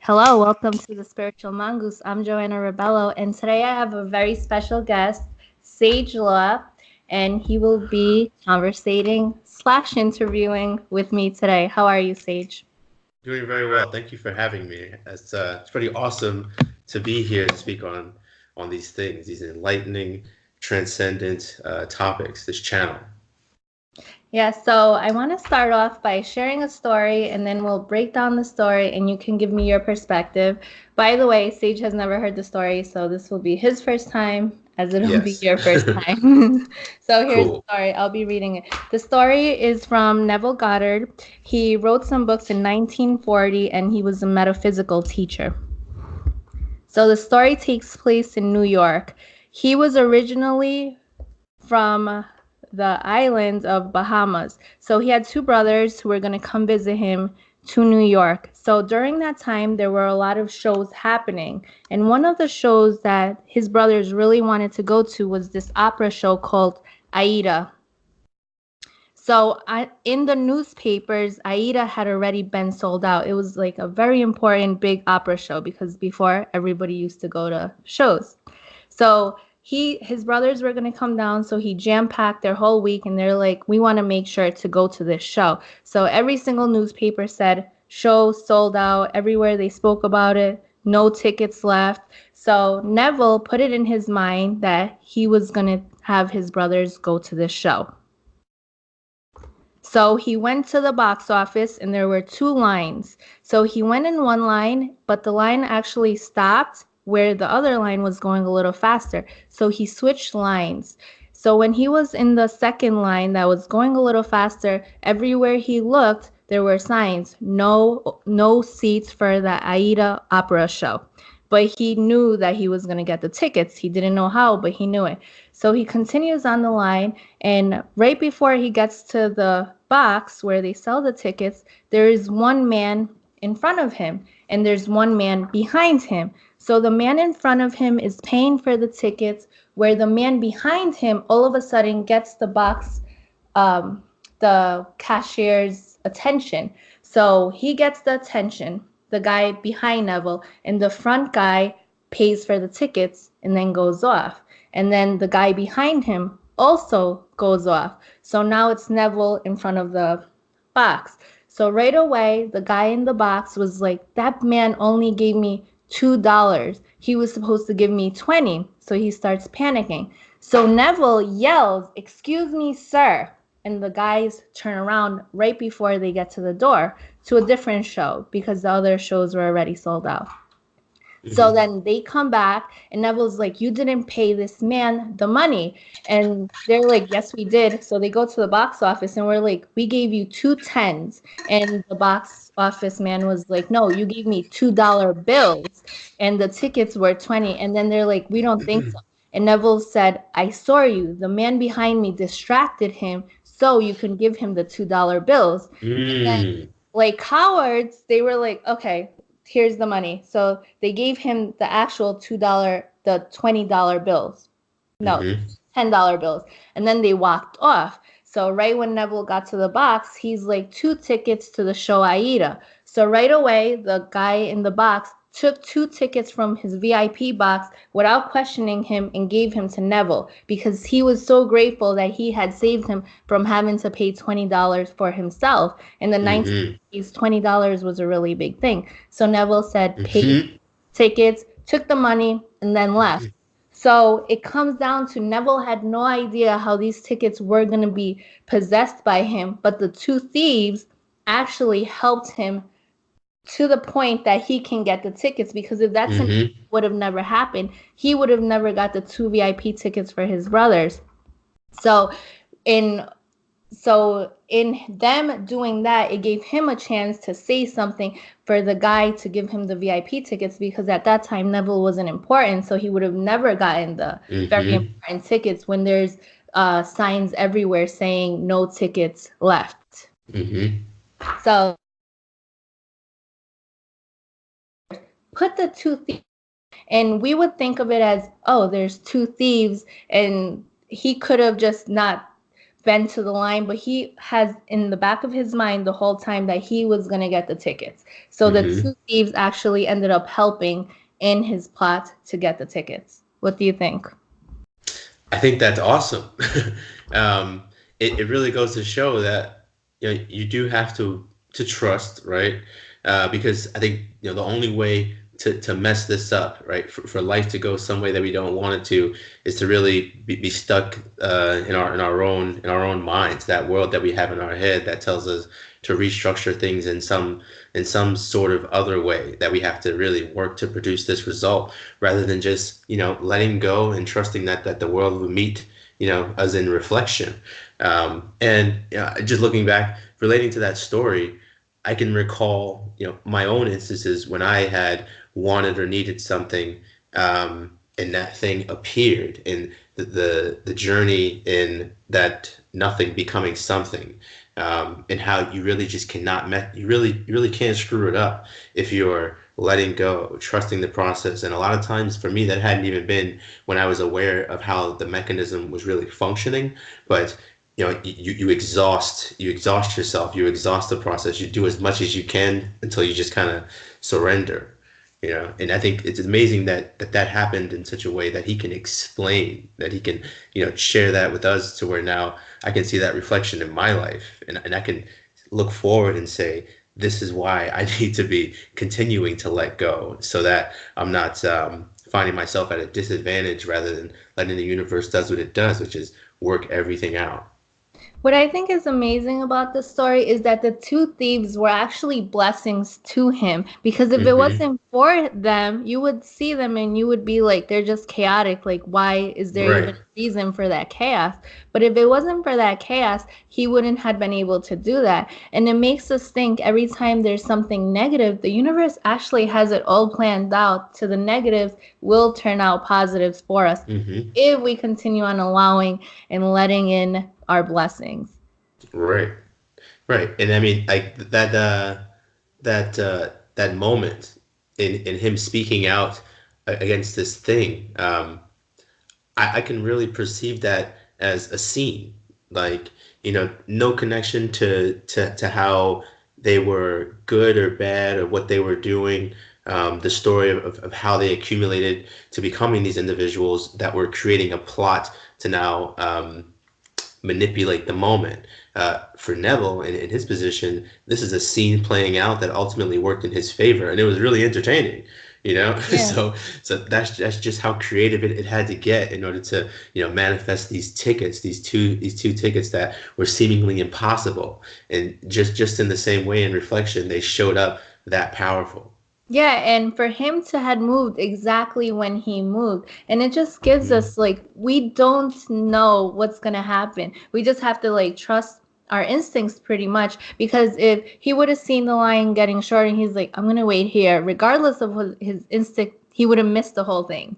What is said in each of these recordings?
Hello, welcome to the Spiritual Mongoose. I'm Joanna Rebello, and today I have a very special guest, Sage Law, and he will be conversating slash interviewing with me today. How are you, Sage? Doing very well. Thank you for having me. It's pretty awesome to be here to speak on these things, these enlightening, transcendent topics. This channel. Yeah, so I want to start off by sharing a story, and then we'll break down the story, and you can give me your perspective. By the way, Sage has never heard the story, so this will be his first time, as it'll be Yes. your first time. So here's the Cool. story. I'll be reading it. The story is from Neville Goddard. He wrote some books in 1940, and he was a metaphysical teacher. So the story takes place in New York. He was originally from the islands of Bahamas. So he had two brothers who were going to come visit him to New York. So during that time, there were a lot of shows happening. And one of the shows that his brothers really wanted to go to was this opera show called Aida. So in the newspapers, Aida had already been sold out. It was like a very important big opera show because before everybody used to go to shows. So his brothers were gonna come down, so he jam-packed their whole week, and they're like, we want to make sure to go to this show. So every single newspaper said show sold out. Everywhere they spoke about it, no tickets left. So Neville put it in his mind that he was gonna have his brothers go to this show. So he went to the box office and there were two lines. So he went in one line, but the line actually stopped where the other line was going a little faster. So he switched lines. So when he was in the second line that was going a little faster, everywhere he looked, there were signs, no seats for the Aida opera show. But he knew that he was going to get the tickets. He didn't know how, but he knew it. So he continues on the line, and right before he gets to the box where they sell the tickets, there is one man in front of him, and there's one man behind him. So the man in front of him is paying for the tickets, where the man behind him all of a sudden gets the box, the cashier's attention. So he gets the attention, the guy behind Neville, and the front guy pays for the tickets and then goes off. And then the guy behind him also goes off. So now it's Neville in front of the box. So right away, the guy in the box was like, that man only gave me $2. He was supposed to give me 20. So he starts panicking. So Neville yells, "Excuse me, sir." And the guys turn around right before they get to the door to a different show because the other shows were already sold out. So Hmm. then they come back, and Neville's like, "You didn't pay this man the money." And they're like, "Yes, we did." So they go to the box office, and we're like, "We gave you two tens." And the box office man was like, "No, you gave me $2 bills, and the tickets were 20." And then they're like, "We don't think so." And Neville said, "I saw you. The man behind me distracted him, so you can give him the $2 bills." Mm. Like cowards, they were like, "Okay, here's the money." So they gave him the actual $2, the $20 bills. No, Hmm. $10 bills. And then they walked off. So right when Neville got to the box, he's like, two tickets to the show Aida. So right away, the guy in the box took two tickets from his VIP box without questioning him and gave him to Neville because he was so grateful that he had saved him from having to pay $20 for himself. In the Hmm. 1980s, $20 was a really big thing. So Neville said, "Pay Hmm. tickets," took the money, and then left. So it comes down to Neville had no idea how these tickets were going to be possessed by him, but the two thieves actually helped him to the point that he can get the tickets, because if that scenario Hmm. would have never happened, he would have never got the two VIP tickets for his brothers. So in in them doing that, it gave him a chance to say something for the guy to give him the VIP tickets, because at that time Neville wasn't important, so he would have never gotten the very Hmm. important tickets when there's signs everywhere saying no tickets left. Hmm. So put the two thieves, and we would think of it as, oh, there's two thieves, and he could have just not been to the line, but he has in the back of his mind the whole time that he was going to get the tickets. So the Hmm. two thieves actually ended up helping in his plot to get the tickets. What do you think? I think that's awesome. um, it really goes to show that you do have to trust, right? Because I think the only way to mess this up, right, for life to go some way that we don't want it to, is to really be stuck in our own minds, that world that we have in our head that tells us to restructure things in some sort of other way, that we have to really work to produce this result rather than just letting go and trusting that the world will meet us in reflection. And just looking back, relating to that story, I can recall my own instances when I had wanted or needed something, and that thing appeared, and the journey in that nothing becoming something, and how you really just cannot you really can't screw it up if you're letting go, trusting the process. And a lot of times for me, that hadn't even been when I was aware of how the mechanism was really functioning. But you exhaust yourself, you exhaust the process, you do as much as you can until you just kind of surrender. And I think it's amazing that happened in such a way that he can explain, that he can share that with us, to where now I can see that reflection in my life, and I can look forward and say, this is why I need to be continuing to let go, so that I'm not finding myself at a disadvantage, rather than letting the universe does what it does, which is work everything out. What I think is amazing about this story is that the two thieves were actually blessings to him, because if it Hmm. wasn't for them, you would see them and you would be like, they're just chaotic. Like, why is there Right. even a reason for that chaos? But if it wasn't for that chaos, he wouldn't have been able to do that. And it makes us think every time there's something negative, the universe actually has it all planned out to the negatives will turn out positives for us Hmm. if we continue on allowing and letting in our blessings. Right. Right. And I mean, like that moment in him speaking out against this thing, I can really perceive that as a scene. Like, no connection to how they were good or bad, or what they were doing. The story of how they accumulated to becoming these individuals that were creating a plot to now manipulate the moment. For Neville, in his position, this is a scene playing out that ultimately worked in his favor, and it was really entertaining. Yeah. So that's just how creative it had to get in order to manifest these tickets, these two tickets that were seemingly impossible, and just in the same way, in reflection, they showed up that powerful. Yeah, and for him to had moved exactly when he moved, and it just gives Hmm. us like we don't know what's gonna happen. We just have to like trust our instincts pretty much, because if he would have seen the line getting short and he's like, I'm gonna wait here, regardless of what his instinct, he would have missed the whole thing.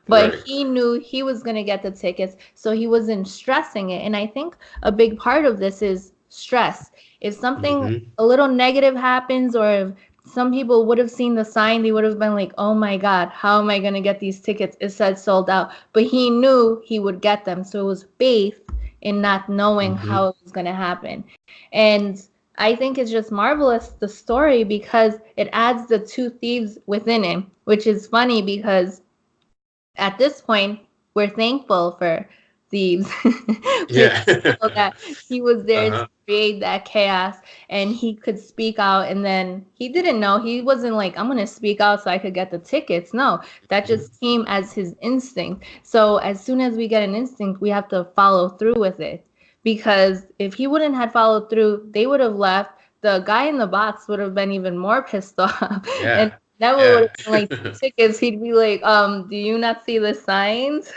But Right. he knew he was gonna get the tickets, so he wasn't stressing it. And I think a big part of this is stress. If something Hmm. a little negative happens, or if some people would have seen the sign, they would have been like, oh my God, how am I going to get these tickets? It said sold out. But he knew he would get them. So it was faith in not knowing Hmm. how it was going to happen. And I think it's just marvelous, the story, because it adds the two thieves within him, which is funny because at this point, we're thankful for Thebes. We're Yeah. thankful that he was there to Uh-huh. create that chaos and he could speak out. And then he didn't know. He wasn't like, I'm going to speak out so I could get the tickets. No, that Mhm. just came as his instinct. So as soon as we get an instinct, we have to follow through with it. Because if he wouldn't have followed through, they would have left. The guy in the box would have been even more pissed off. And Yeah. Neville would Yeah. have been like, tickets, he'd be like, do you not see the signs?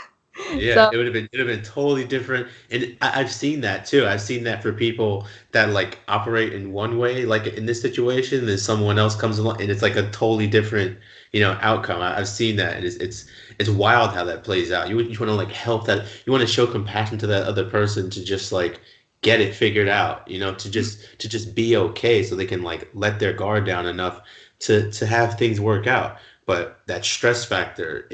Yeah, So it would have been totally different. And I've seen that too. I've seen that for people that like operate in one way, like in this situation, then someone else comes along and it's like a totally different, outcome. I've seen that, and it's wild how that plays out. You want to like help that, you want to show compassion to that other person to just like get it figured out, to just be okay, so they can like let their guard down enough to have things work out. But that stress factor,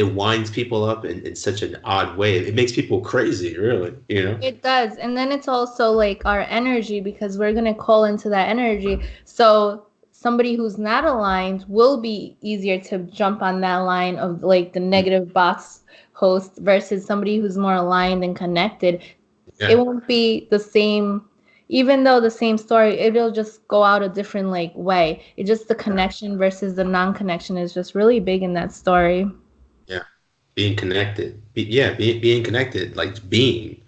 it winds people up in such an odd way. It makes people crazy, really, you know? It does. And then it's also like our energy because we're going to call into that energy. So somebody who's not aligned will be easier to jump on that line of like the negative box host versus somebody who's more aligned and connected. It Yeah, won't be the same, even though the same story, it'll just go out a different like way. It just the yeah, connection versus the non-connection is just really big in that story. yeah. Being connected. Yeah, being connected, like being,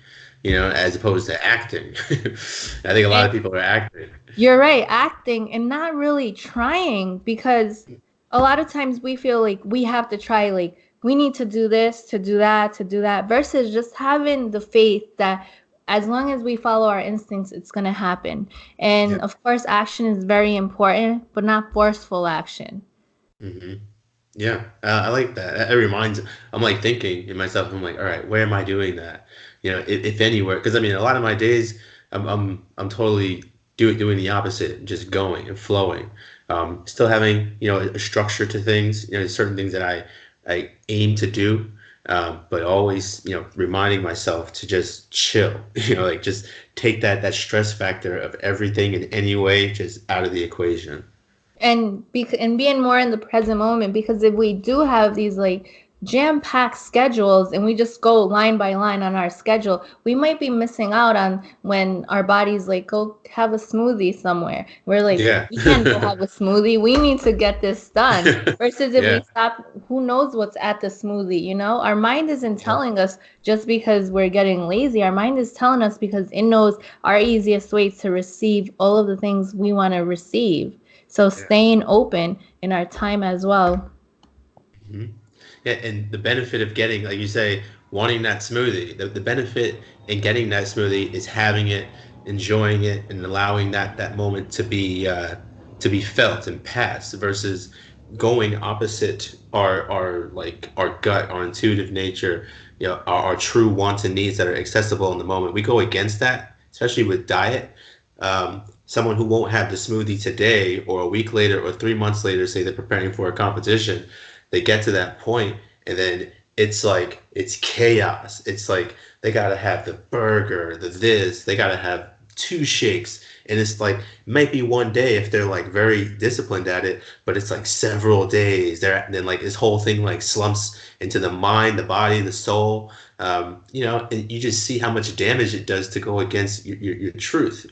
as opposed to acting. I think a lot And of people are acting. you're right, acting and not really trying because a lot of times we feel like we have to try, like we need to do this, to do that, versus just having the faith that as long as we follow our instincts, it's going to happen. Yeah. And of course, action is very important, but not forceful action. hmm Yeah, I like that. It reminds. I'm like thinking in myself. I'm like, all right, where am I doing that? If anywhere, because I mean, a lot of my days, I'm totally doing the opposite, just going and flowing. Still having a structure to things. Certain things that I aim to do, but always reminding myself to just chill. Like just take that stress factor of everything in any way just out of the equation. And being more in the present moment, because if we do have these like jam-packed schedules and we just go line by line on our schedule, we might be missing out on when our body's like, go have a smoothie somewhere. We're like, Yeah. we can't go have a smoothie, we need to get this done. Versus if we Yeah. stop, who knows what's at the smoothie? Our mind isn't Yeah. telling us just because we're getting lazy. Our mind is telling us because it knows our easiest way to receive all of the things we want to receive. So Yeah. staying open in our time as well. hmm Yeah. And the benefit of getting, like you say, wanting that smoothie, the benefit in getting that smoothie is having it, enjoying it, and allowing that moment to be felt and passed versus going opposite our like our gut, our intuitive nature, our true wants and needs that are accessible in the moment. We go against that, especially with diet. Someone who won't have the smoothie today or a week later or 3 months later, say they're preparing for a competition, they get to that point and then it's like it's chaos. It's like they gotta have the burger, the this, they gotta have two shakes. And it's like might be one day if they're like very disciplined at it, but it's like several days. And then like this whole thing like slumps into the mind, the body, the soul. And you just see how much damage it does to go against your truth.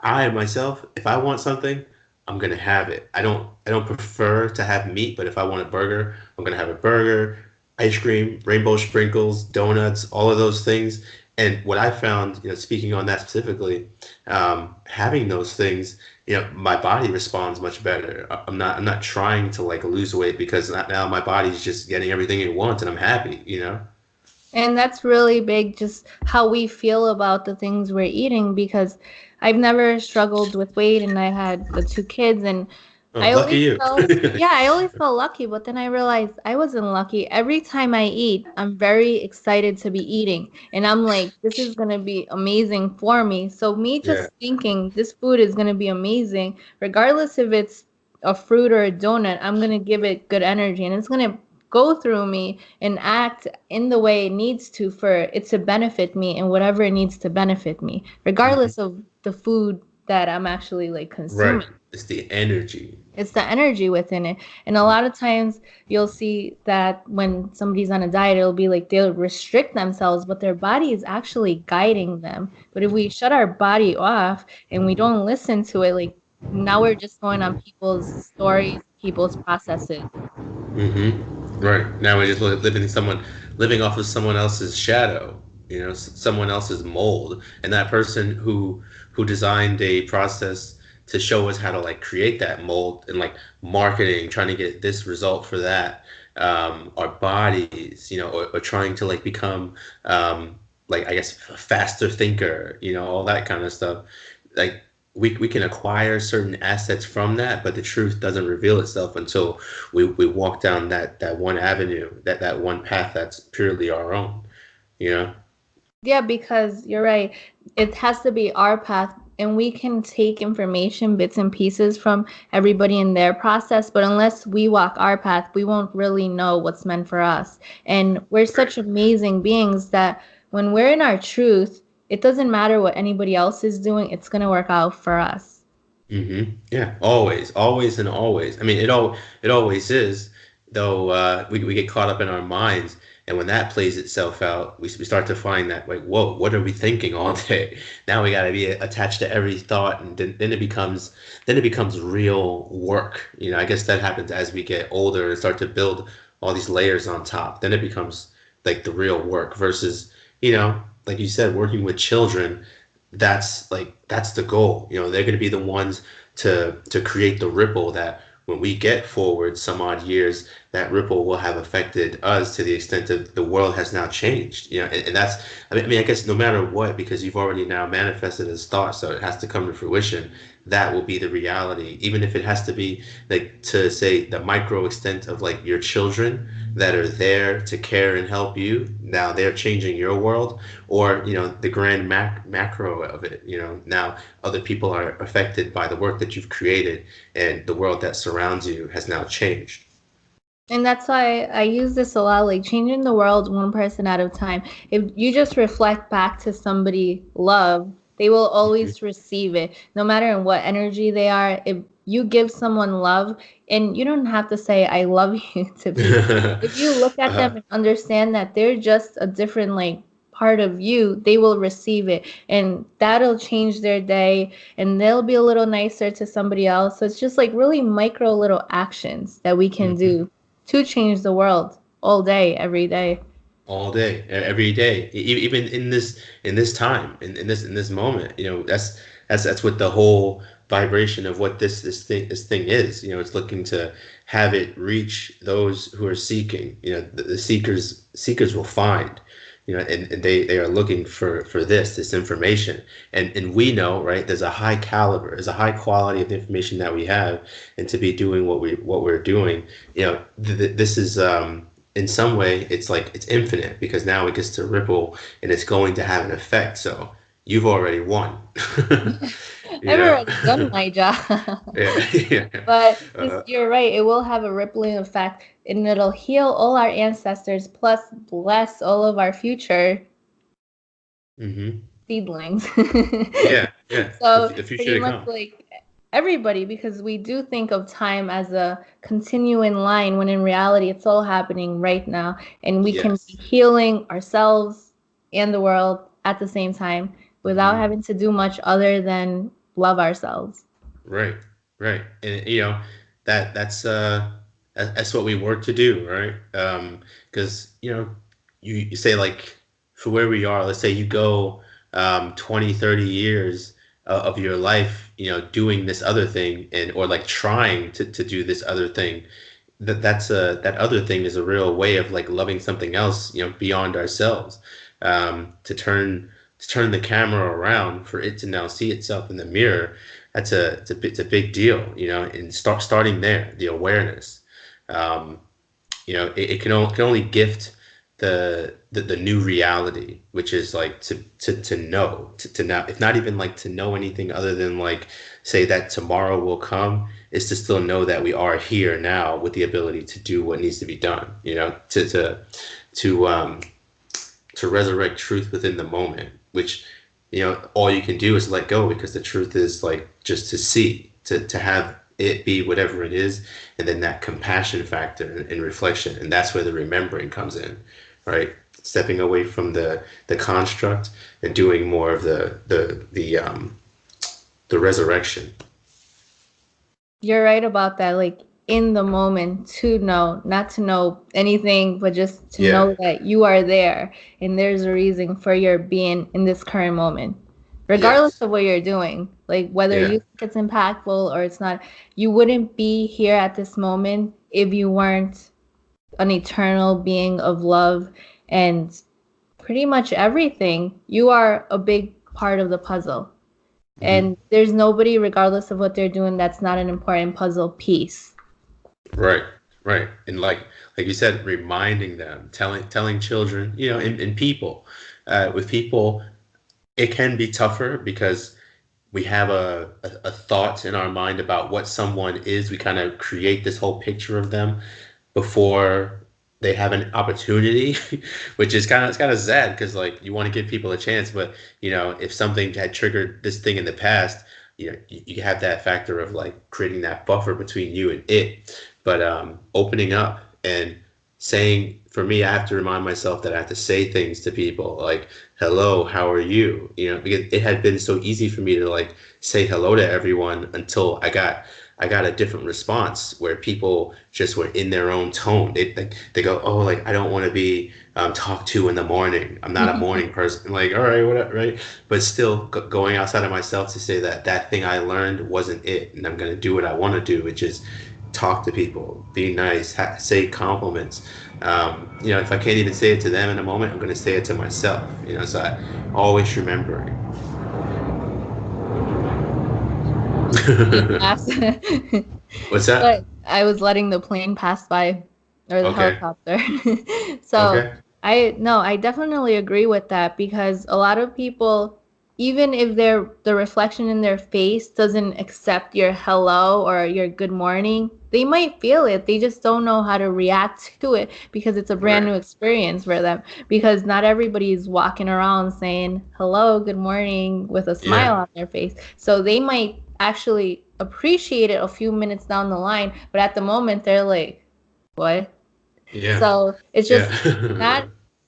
I myself, if I want something, I'm gonna have it. I don't prefer to have meat, but if I want a burger, I'm gonna have a burger, ice cream, rainbow sprinkles, donuts, all of those things. And what I found, speaking on that specifically, having those things, my body responds much better. I'm not trying to like lose weight because now my body's just getting everything it wants and I'm happy. And that's really big, just how we feel about the things we're eating, because I've never struggled with weight and I had the two kids and Oh, I lucky always you. felt, yeah, I always felt lucky, but then I realized I wasn't lucky. Every time I eat, I'm very excited to be eating. And I'm like, this is going to be amazing for me. So, me Yeah. just thinking this food is going to be amazing, regardless if it's a fruit or a donut, I'm going to give it good energy and it's going to go through me and act in the way it needs to for it to benefit me and whatever it needs to benefit me, Mhm. regardless of the food that I'm actually like Right. consuming. It's the energy. It's the energy within it. And a lot of times you'll see that when somebody's on a diet, it'll be like they'll restrict themselves, but their body is actually guiding them. But if we shut our body off and we don't listen to it, like now we're just going on people's stories, people's processes. Right. Now we're just living off of someone else's shadow, someone else's mold, and that person who designed a process to show us how to like create that mold and like marketing, trying to get this result for that, our bodies, or trying to like become like I guess a faster thinker, all that kind of stuff. Like we can acquire certain assets from that, but the truth doesn't reveal itself until we walk down that one avenue, that one path that's purely our own, you know? Yeah, because you're right. It has to be our path. and we can take information, bits and pieces from everybody in their process, but unless we walk our path, we won't really know what's meant for us. And we're such Right. amazing beings that when we're in our truth, it doesn't matter what anybody else is doing, it's going to work out for us. Yeah, always, always, and always. I mean, it always is. Though we get caught up in our minds, and when that plays itself out, we start to find that like, whoa, what are we thinking all day? Now we got to be attached to every thought, and then it becomes real work. You know, I guess that happens as we get older and start to build all these layers on top. Then it becomes like the real work versus, like you said, working with children, that's the goal. You know, they're going to be the ones to create the ripple that when we get forward some odd years, that ripple will have affected us to the extent that the world has now changed. You know, and that's I guess no matter what, because you've already now manifested as thought, so it has to come to fruition. That will be the reality, even if it has to be like to say the micro extent of like your children that are there to care and help you. Now they're changing your world, or the grand macro of it. Now other people are affected by the work that you've created, and the world that surrounds you has now changed. And that's why I use this a lot, like changing the world one person at a time. If you just reflect back to somebody love, they will Mhm. always receive it, no matter in what energy they are. If you give someone love, and you don't have to say I love you to people. If you look at them uh, and understand that they're just a different like part of you, they will receive it, and that'll change their day, and they'll be a little nicer to somebody else. So it's just like really micro little actions that we can mhm. do to change the world all day, every day. All day, every day, even in this time, in this moment. That's what the whole vibration of what this thing is. It's looking to have it reach those who are seeking. The seekers will find. And they are looking for this information, and we know, right? There's a high caliber, there's a high quality of the information that we have, and to be doing what we're doing. This is in some way it's like it's infinite because now it gets to ripple and it's going to have an effect. So you've already won. you I've know already done my job. yeah, yeah. But uh, you're right, it will have a rippling effect, and it'll heal all our ancestors, plus bless all of our future hmm seedlings. yeah, yeah, So the future pretty to much come. like everybody, because we do think of time as a continuing line when in reality it's all happening right now, and we can be Yes. healing ourselves and the world at the same time without hmm having to do much other than love ourselves. Right, right. And that's what we work to do, right? Because you say like for where we are, let's say you go 20, 30 years of your life, doing this other thing and or like trying to do this other thing. That other thing is a real way of like loving something else, beyond ourselves. To turn the camera around for it to now see itself in the mirror, it's a big deal, and starting there, the awareness. Um, it can only gift the new reality, which is like to know, to now, if not even like to know anything other than like say that tomorrow will come, is to still know that we are here now with the ability to do what needs to be done, to to resurrect truth within the moment, which all you can do is let go, because the truth is like just to see, to have it be whatever it is, and then that compassion factor and reflection, and that's where the remembering comes in, right? Stepping away from the construct and doing more of the resurrection. You're right about that. Like in the moment, to know, not to know anything, but just to Yeah. know that you are there and there's a reason for your being in this current moment, regardless Yes. of what you're doing. Like whether Yeah. you think it's impactful or it's not, you wouldn't be here at this moment if you weren't an eternal being of love and pretty much everything. You are a big part of the puzzle. hmm And there's nobody, regardless of what they're doing, that's not an important puzzle piece. Right, right. And like you said, reminding them, telling children, and people, with people, it can be tougher because we have a thought in our mind about what someone is. We kind of create this whole picture of them before they have an opportunity, which is kind of sad because like you want to give people a chance, but if something had triggered this thing in the past, you have that factor of like creating that buffer between you and it. But opening up and saying, for me, I have to remind myself that I have to say things to people like, hello, how are you? Because it had been so easy for me to like say hello to everyone until I got a different response where people just were in their own tone. They go, oh, like I don't want to be talked to in the morning. I'm not a morning person. Like, all right, whatever, right? But still going outside of myself to say that that thing I learned wasn't it, and I'm gonna do what I want to do, which is talk to people, be nice, say compliments. If I can't even say it to them in a moment, I'm gonna say it to myself. So I always remembering. Plane pass. What's But that? I was letting the plane pass by or the Okay. helicopter. So Okay. I no, I definitely agree with that because a lot of people, even if the reflection in their face doesn't accept your hello or your good morning, they might feel it. They just don't know how to react to it because it's a brand new Right. experience for them. Because not everybody is walking around saying hello, good morning with a smile Yeah. on their face. So they might actually appreciate it a few minutes down the line, but at the moment they're like, what? Yeah. So it's just Yeah.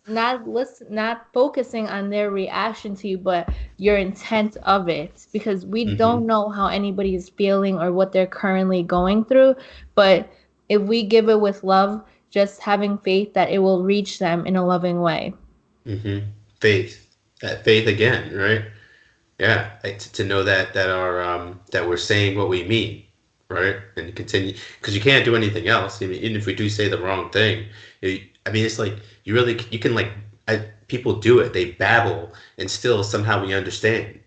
not not focusing on their reaction to you, but your intent of it, because we don't hmm know how anybody is feeling or what they're currently going through. But if we give it with love, just having faith that it will reach them in a loving way. hmm Faith. That faith again, right? Yeah. To know that we're saying what we mean, right? And continue because you can't do anything else. I mean, even if we do say the wrong thing, I mean, it's like you can like people do it. They babble, and still somehow we understand.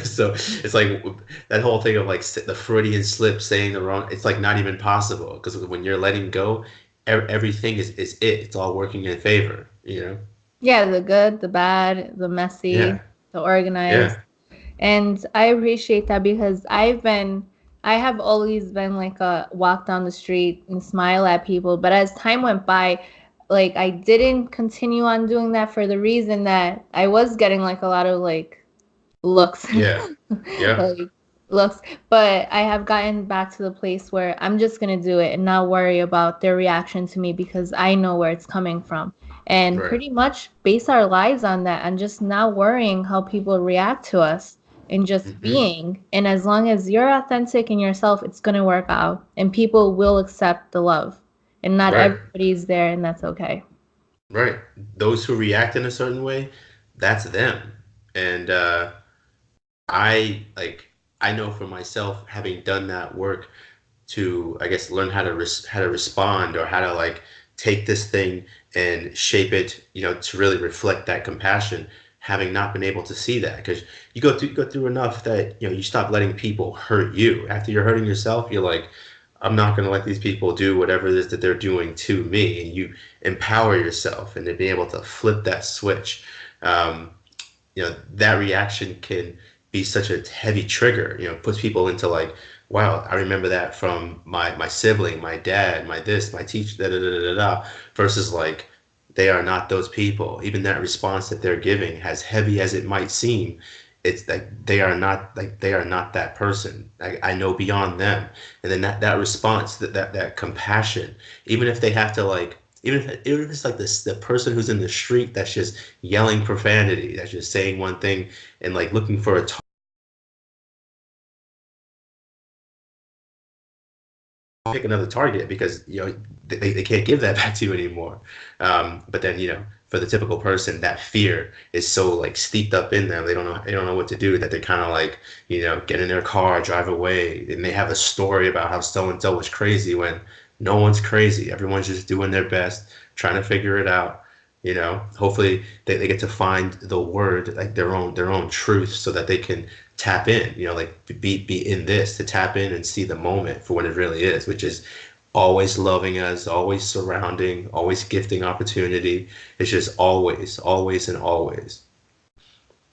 So it's like that whole thing of like the Freudian slip, saying the wrong. It's like not even possible because when you're letting go, everything is it. It's all working in favor. Yeah, the good, the bad, the Yeah. messy, the organized. Yeah. And I appreciate that because I have always been like a walk down the street and smile at people. But as time went by, like I didn't continue on doing that for the reason that I was getting like a lot of like looks Yeah. Yeah. like looks, but I have gotten back to the place where I'm just gonna do it and not worry about their reaction to me because I know where it's coming from, and Right. pretty much base our lives on that and just not worrying how people react to us and just hmm being. And as long as you're authentic in yourself, it's gonna work out and people will accept the love, and not Right. everybody's there, and that's okay. Right. Those who react in a certain way, that's them. And I like I know for myself, having done that work to, I guess, learn how to respond or how to like take this thing and shape it, to really reflect that compassion. Having not been able to see that, because you go through enough that you stop letting people hurt you. After you're hurting yourself, you're like, I'm not going to let these people do whatever it is that they're doing to me, and you empower yourself and to be able to flip that switch. Um, that reaction can be such a heavy trigger. Puts people into like, wow, I remember that from my sibling, my dad, my this, my teacher, da da da da da. Versus like, they are not those people. Even that response that they're giving, as heavy as it might seem, it's like they are not that person. I know beyond them. And then that response, that compassion, even if they have to like, even if it's like this, the person who's in the street that's just yelling profanity, that's just saying one thing and like looking for a pick another target because they can't give that back to you anymore. But then for the typical person, that fear is so like steeped up in them. They don't know what to do. That they kind of like get in their car, drive away, and they have a story about how so and so was crazy when no one's crazy. Everyone's just doing their best, trying to figure it out. Hopefully they get to find the word, like their own truth, so that they can tap in, like be in this, to tap in and see the moment for what it really is, which is always loving us, always surrounding, always gifting opportunity. It's just always, always, and always.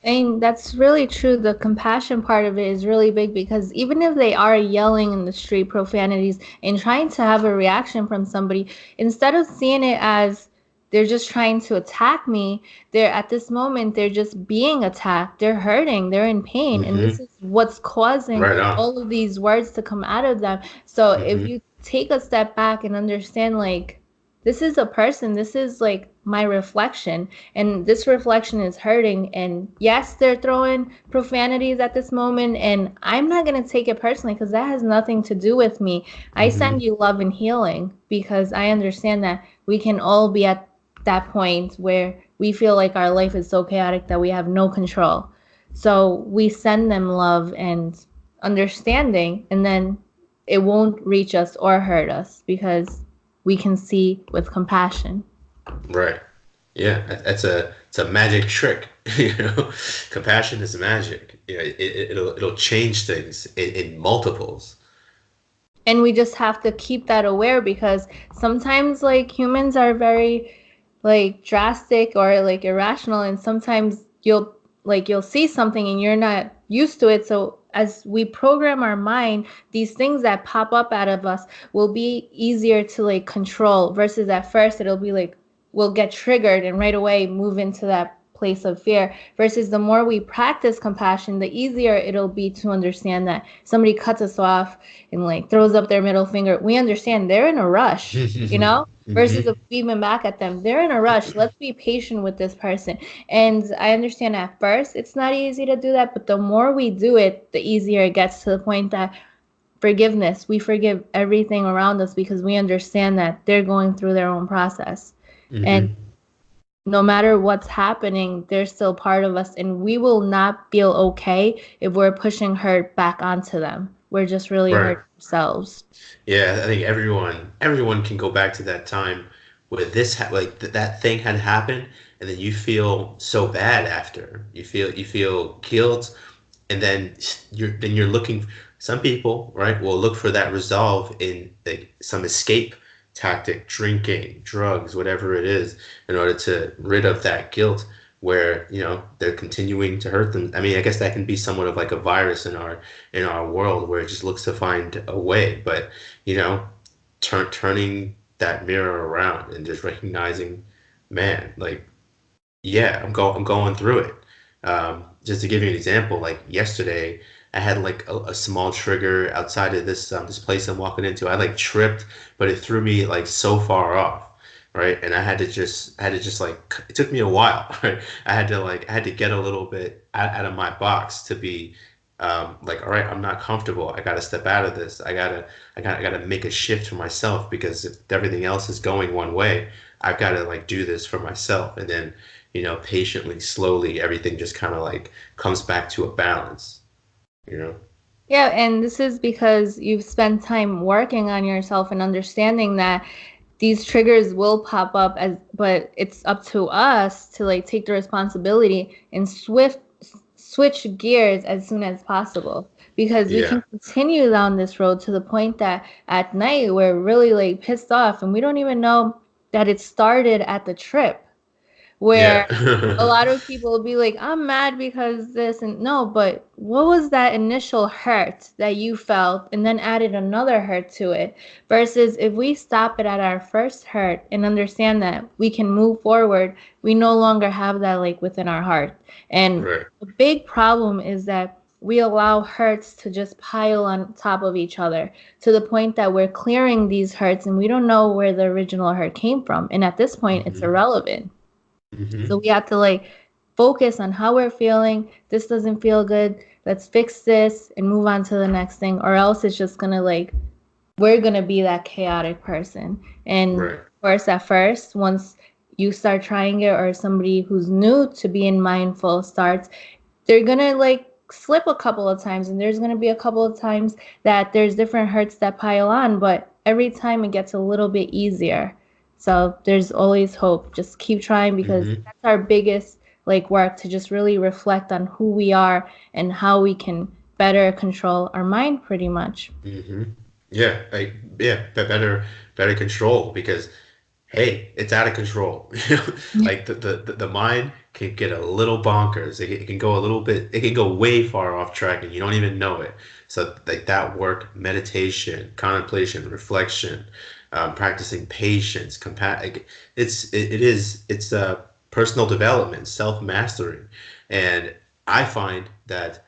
And that's really true. The compassion part of it is really big because even if they are yelling in the street profanities and trying to have a reaction from somebody, instead of seeing it as they're just trying to attack me, they're at this moment, they're just being attacked. They're hurting, they're in pain. And this Mm-hmm. is what's causing Right on. all of these words to come out of them. So if Mm-hmm. you take a step back and understand, like, this is a person, this is like my reflection and this reflection is hurting, and yes, they're throwing profanities at this moment, and I'm not going to take it personally because that has nothing to do with me. I Mm-hmm. send you love and healing because I understand that we can all be at that point where we feel like our life is so chaotic that we have no control, so we send them love and understanding, and then it won't reach us or hurt us because we can see with compassion. Right. Yeah, that's a it's a magic trick. You know, compassion is magic. Yeah, it'll change things in multiples. And we just have to keep that aware because sometimes like humans are very like drastic or like irrational, and sometimes you'll see something and you're not used to it, so as we program our mind, these things that pop up out of us will be easier to like control versus at first it'll be like we'll get triggered and right away move into that place of fear, versus the more we practice compassion, the easier it'll be to understand that somebody cuts us off and like throws up their middle finger, we understand they're in a rush, you know? Versus Mm-hmm. if we beaming back at them, they're in a rush. Let's be patient with this person. And I understand at first it's not easy to do that, but the more we do it, the easier it gets to the point that forgiveness, we forgive everything around us because we understand that they're going through their own process. And Mm-hmm. no matter what's happening, they're still part of us, and we will not feel okay if we're pushing hurt back onto them. We're just really Right. hurting ourselves. Yeah, I think everyone can go back to that time where that thing had happened, and then you feel so bad after. You feel guilt, and then you're looking. Some people, right, will look for that resolve in like some escape tactic, drinking, drugs, whatever it is, in order to rid of that guilt. Where they're continuing to hurt them. I mean, I guess that can be somewhat of like a virus in our world where it just looks to find a way. But you know, turning that mirror around and just recognizing, man, like yeah, I'm going through it. Just to give you an example, like yesterday, I had like a small trigger outside of this place I'm walking into. I like tripped, but it threw me like so far off, right? And I had to just like it took me a while, right? I had to get a little bit out of my box to be like, all right, I'm not comfortable. I got to step out of this. I gotta make a shift for myself because if everything else is going one way, I've got to like do this for myself. And then patiently, slowly, everything just kind of like comes back to a balance, you know? Yeah, and this is because you've spent time working on yourself and understanding that these triggers will pop up as, but it's up to us to like take the responsibility and switch gears as soon as possible, because we Yeah. can continue down this road to the point that at night we're really like pissed off and we don't even know that it started at the trip, where a Yeah. lot of people will be like, I'm mad because this, and no, but what was that initial hurt that you felt and then added another hurt to it? Versus if we stop it at our first hurt and understand that we can move forward, we no longer have that like within our heart. And Right. the big problem is that we allow hurts to just pile on top of each other to the point that we're clearing these hurts and we don't know where the original hurt came from. And at this point, it's Hmm. irrelevant. So Hmm. we have to like focus on how we're feeling. This doesn't feel good. Let's fix this and move on to the next thing, or else it's just gonna like we're gonna be that chaotic person. And Right. of course, at first, once you start trying it, or somebody who's new to being mindful starts, they're gonna like slip a couple of times, and there's gonna be a couple of times that there's different hurts that pile on, but every time it gets a little bit easier. So there's always hope. Just keep trying because Hmm. that's our biggest like work, to just really reflect on who we are and how we can better control our mind pretty much. Hmm. Yeah. Like, yeah, better control because hey, it's out of control. Like the mind can get a little bonkers. It can go a little bit, it can go way far off track and you don't even know it. So like that work, meditation, contemplation, reflection, practicing patience, it's personal development, self-mastery. And I find that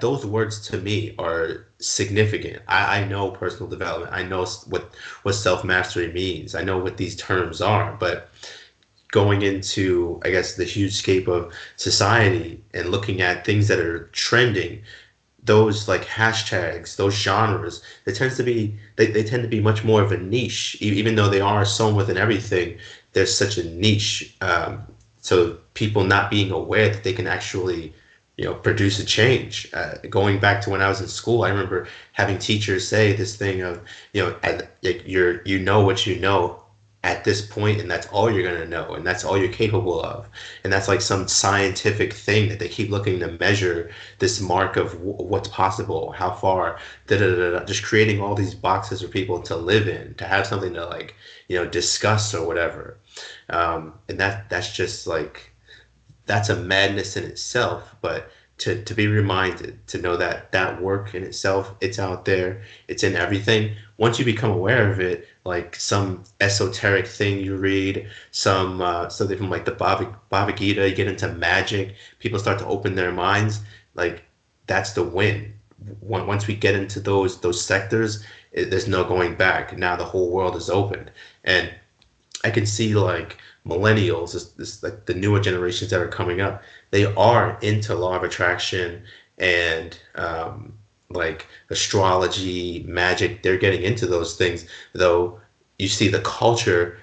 those words to me are significant. I know personal development. I know what self-mastery means. I know what these terms are, but going into, I guess, the huge scape of society and looking at things that are trending, those like hashtags, those genres, they tend to be much more of a niche, even though they are sewn within everything. There's such a niche, so people not being aware that they can actually, produce a change. Going back to when I was in school, I remember having teachers say this thing of, like you know what you know at this point, and that's all you're going to know, and that's all you're capable of, and that's like some scientific thing that they keep looking to measure this mark of what's possible, how far, da, da, da, da, just creating all these boxes for people to live in, to have something to like, discuss or whatever. And that's just like, that's a madness in itself. But to be reminded, to know that that work in itself, it's out there, it's in everything. Once you become aware of it, like some esoteric thing you read, something from like the Bhagavad Gita, you get into magic, people start to open their minds. Like that's the win. Once we get into those sectors, there's no going back. Now the whole world is open, and I can see like millennials, this like the newer generations that are coming up, they are into law of attraction and like astrology, magic. They're getting into those things, though. You see the culture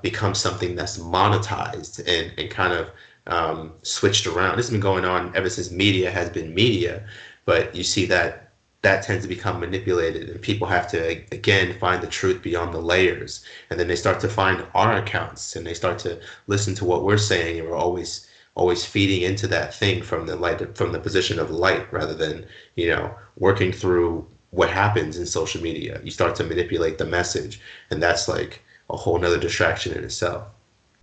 become something that's monetized and kind of switched around. This has been going on ever since media has been media, but you see that tends to become manipulated and people have to again find the truth beyond the layers, and then they start to find our accounts and they start to listen to what we're saying, and we're always feeding into that thing from the light, from the position of light, rather than working through what happens in social media. You start to manipulate the message, and that's like a whole nother distraction in itself.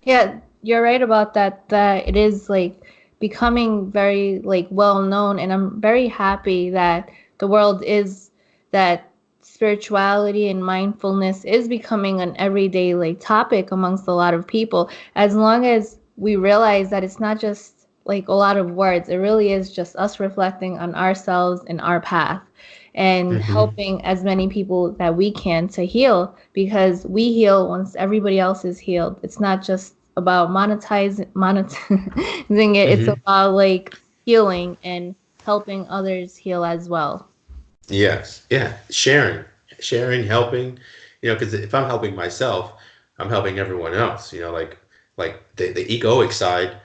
Yeah, you're right about that, that it is like becoming very like well known, and I'm very happy that the world is that spirituality and mindfulness is becoming an everyday like topic amongst a lot of people, as long as we realize that it's not just like a lot of words. It really is just us reflecting on ourselves and our path and Hmm. helping as many people that we can to heal, because we heal once everybody else is healed. It's not just about monetizing it. It's Hmm. about like healing and helping others heal as well. Yes, yeah, sharing, helping, because if I'm helping myself, I'm helping everyone else. Like the egoic side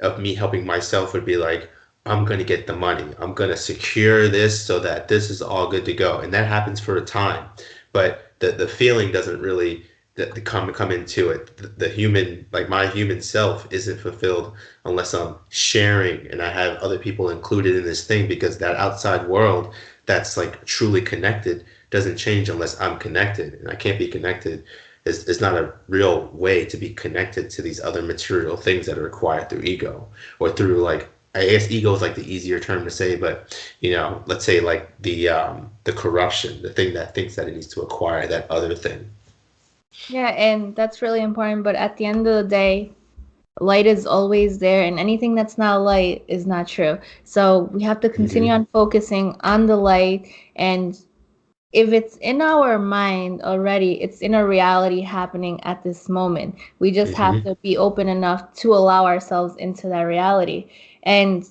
of me helping myself would be like, I'm gonna get the money, I'm gonna secure this so that this is all good to go, and that happens for a time, but the feeling doesn't really the come into it. The human, like my human self, isn't fulfilled unless I'm sharing and I have other people included in this thing, because that outside world that's like truly connected doesn't change unless I'm connected, and I can't be connected. Is not a real way to be connected to these other material things that are acquired through ego, or through like, I guess ego is like the easier term to say, but let's say like the corruption, the thing that thinks that it needs to acquire that other thing. Yeah, and that's really important. But at the end of the day, light is always there, and anything that's not light is not true. So we have to continue Hmm. on focusing on the light. And if it's in our mind already, it's in a reality happening at this moment. We just have Hmm. to be open enough to allow ourselves into that reality. And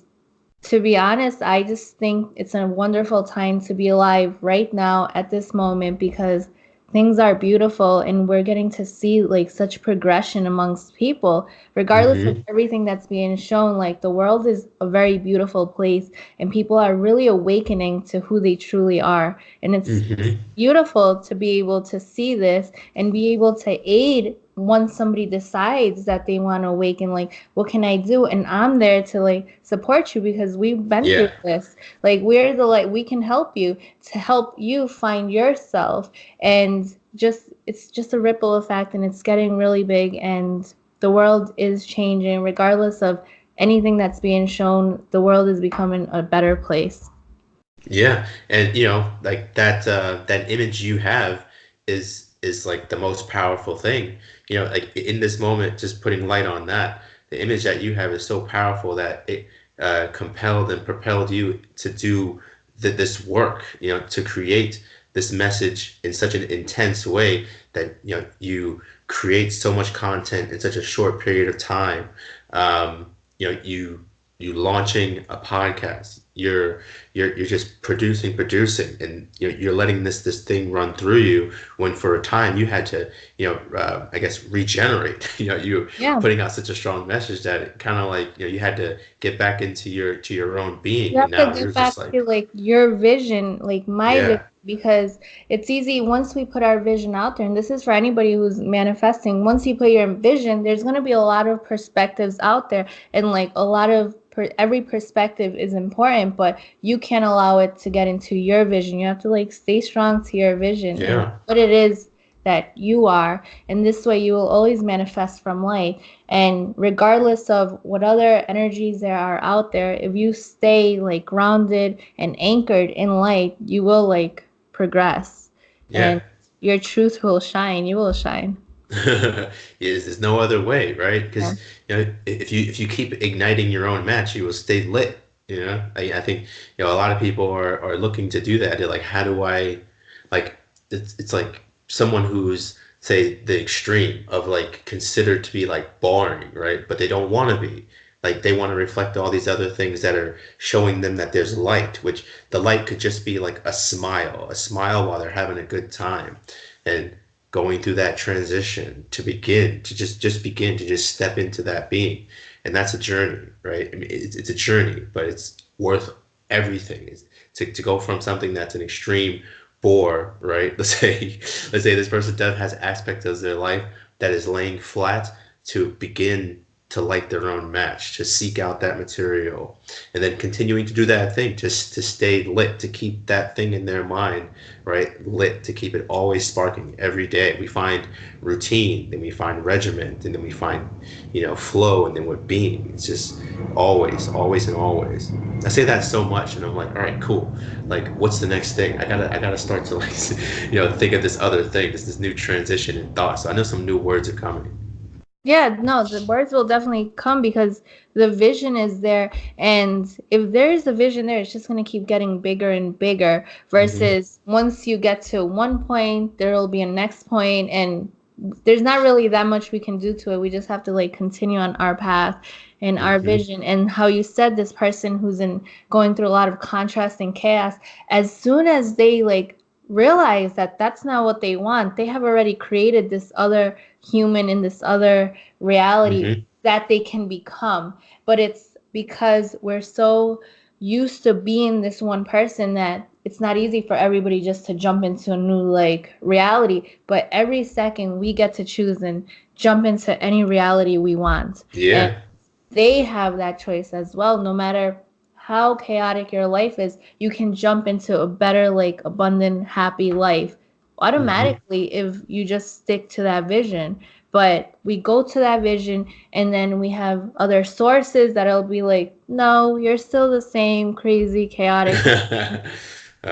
to be honest, I just think it's a wonderful time to be alive right now at this moment, because things are beautiful and we're getting to see like such progression amongst people, regardless of Hmm. everything that's being shown. Like the world is a very beautiful place, and people are really awakening to who they truly are. And it's Hmm. beautiful to be able to see this and be able to aid once somebody decides that they want to awaken. Like, what can I do? And I'm there to like support you, because we've been through Yeah. this. Like, we're the like, we can help you to help you find yourself. And just it's just a ripple effect, and it's getting really big. And the world is changing regardless of anything that's being shown. The world is becoming a better place. Yeah, and like that image you have is like the most powerful thing. Like in this moment, just putting light on that, the image that you have is so powerful that it compelled and propelled you to do this work, to create this message in such an intense way that you create so much content in such a short period of time. Um, you launching a podcast, you're just producing, and you're letting this thing run through you when for a time you had to I guess regenerate. You Yeah. putting out such a strong message that it kind of like you had to get back into your own being, You and have to now you're get just back like, to like your vision, like my vision, yeah, because it's easy once we put our vision out there, and this is for anybody who's manifesting. Once you put your vision, there's going to be a lot of perspectives out there, and like a lot of every perspective is important, but you can't allow it to get into your vision. You have to like stay strong to your vision and yeah, what it is that you are, and this way you will always manifest from light. And regardless of what other energies there are out there, if you stay like grounded and anchored in light, you will like progress yeah. and your truth will shine. You will shine. Is there's no other way, right? Yeah. Because if you keep igniting your own match, you will stay lit. I think a lot of people are looking to do that. They're like, how do I, like, it's like someone who's, say, the extreme of like considered to be like boring, right? But they don't want to be. Like they want to reflect all these other things that are showing them that there's light, which the light could just be like a smile while they're having a good time. And going through that transition to begin to just begin to just step into that being, and that's a journey, right? I mean, it's a journey, but it's worth everything. To go from something that's an extreme bore, right? Let's say this person does has aspects of their life that is laying flat, to begin to light their own match, to seek out that material, and then continuing to do that thing, just to stay lit, to keep that thing in their mind, right? Lit, to keep it always sparking every day. We find routine, then we find regiment, and then we find, flow, and then we're being. It's just always, always, and always. I say that so much, and I'm like, all right, cool. Like, what's the next thing? I gotta start to like, think of this other thing, this new transition in thought. So I know some new words are coming. Yeah, no, the words will definitely come because the vision is there. And if there's a vision there, it's just going to keep getting bigger and bigger. Hmm. Versus once you get to one point, there will be a next point, and there's not really that much we can do to it. We just have to like continue on our path and our Hmm. vision. And how you said this person who's in going through a lot of contrast and chaos, as soon as they like realize that that's not what they want, they have already created this other human in this other reality Hmm. that they can become. But it's because we're so used to being this one person that it's not easy for everybody just to jump into a new like reality. But every second we get to choose and jump into any reality we want. And Yeah. they have that choice as well. No matter how chaotic your life is, you can jump into a better, like, abundant, happy life Hmm. automatically if you just stick to that vision. But we go to that vision, and then we have other sources that'll be like, no, you're still the same crazy, chaotic.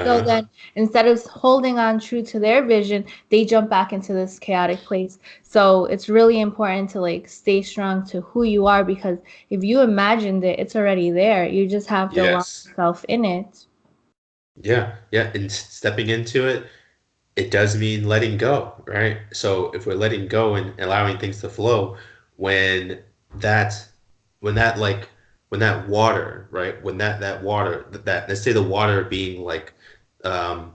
So Uh-huh. then instead of holding on true to their vision, they jump back into this chaotic place. So it's really important to like stay strong to who you are, because if you imagined it, it's already there. You just have to allow Yes. yourself in it. Yeah. Yeah. And stepping into it, it does mean letting go, right? So if we're letting go and allowing things to flow, when that, when that like, when that water, right? When that water, let's say the water being like